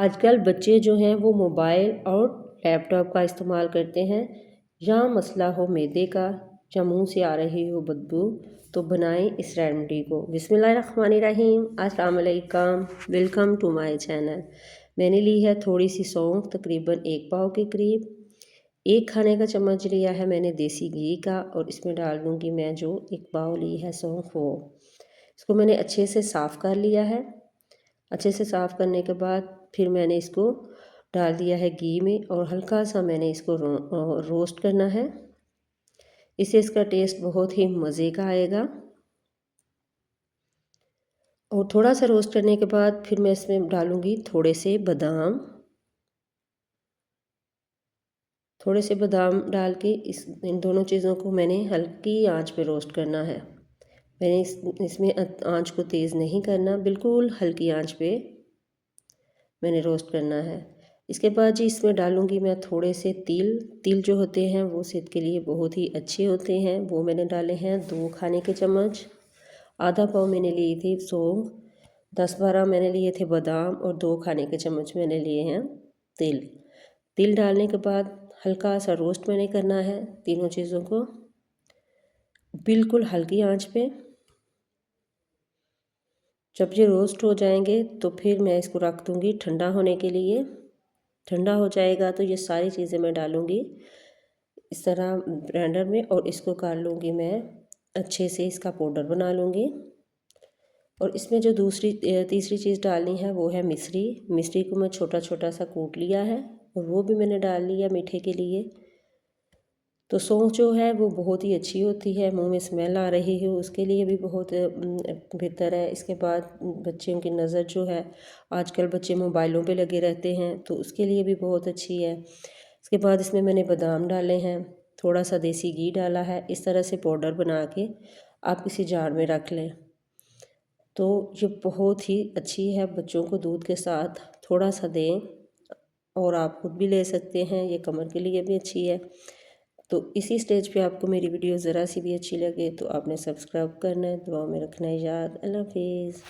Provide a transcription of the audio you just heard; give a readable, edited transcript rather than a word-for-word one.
आजकल बच्चे जो हैं वो मोबाइल और लैपटॉप का इस्तेमाल करते हैं। या मसला हो मैदे का या मुंह से आ रही हो बदबू, तो बनाएं इस रेमेडी को। बिस्मिल्लाहिर्रहमानिर्रहीम, अस्सलाम वालेकुम, वेलकम टू माय चैनल। मैंने ली है थोड़ी सी सौंफ, तकरीबन 1 पाव के करीब। 1 खाने का चम्मच लिया है मैंने देसी घी का, और इसमें डाल दूँगी मैं जो 1 पाव ली है सौंफ वो। इसको मैंने अच्छे से साफ़ कर लिया है। अच्छे से साफ़ करने के बाद फिर मैंने इसको डाल दिया है घी में, और हल्का सा मैंने इसको रोस्ट करना है। इससे इसका टेस्ट बहुत ही मज़े का आएगा। और थोड़ा सा रोस्ट करने के बाद फिर मैं इसमें डालूँगी थोड़े से बादाम। थोड़े से बादाम डाल के इन दोनों चीज़ों को मैंने हल्की आंच पे रोस्ट करना है। मैंने इसमें आंच को तेज़ नहीं करना, बिल्कुल हल्की आंच पे मैंने रोस्ट करना है। इसके बाद जी इसमें डालूँगी मैं थोड़े से तिल। तिल जो होते हैं वो सेहत के लिए बहुत ही अच्छे होते हैं। वो मैंने डाले हैं 2 खाने के चम्मच। आधा पाव मैंने लिए थे सौंफ, 10-12 मैंने लिए थे बादाम, और 2 खाने के चम्मच मैंने लिए हैं तिल। तिल डालने के बाद हल्का सा रोस्ट मैंने करना है तीनों चीज़ों को, बिल्कुल हल्की आंच पे। जब ये रोस्ट हो जाएंगे तो फिर मैं इसको रख दूँगी ठंडा होने के लिए। ठंडा हो जाएगा तो ये सारी चीज़ें मैं डालूँगी इस तरह ब्लेंडर में, और इसको कर लूँगी मैं अच्छे से, इसका पाउडर बना लूँगी। और इसमें जो तीसरी चीज़ डालनी है वो है मिश्री। मिश्री को मैं छोटा छोटा सा कूट लिया है, और वो भी मैंने डाल लिया मीठे के लिए। तो सौंफ जो है वो बहुत ही अच्छी होती है, मुंह में स्मेल आ रही है उसके लिए भी बहुत बेहतर है। इसके बाद बच्चों की नज़र जो है, आजकल बच्चे मोबाइलों पे लगे रहते हैं, तो उसके लिए भी बहुत अच्छी है। इसके बाद इसमें मैंने बादाम डाले हैं, थोड़ा सा देसी घी डाला है। इस तरह से पाउडर बना के आप किसी जार में रख लें, तो ये बहुत ही अच्छी है। बच्चों को दूध के साथ थोड़ा सा दें, और आप खुद भी ले सकते हैं, ये कमर के लिए भी अच्छी है। तो इसी स्टेज पे आपको मेरी वीडियो ज़रा सी भी अच्छी लगे तो आपने सब्सक्राइब करना है, दुआ में रखना है याद। अल्लाह हाफिज़।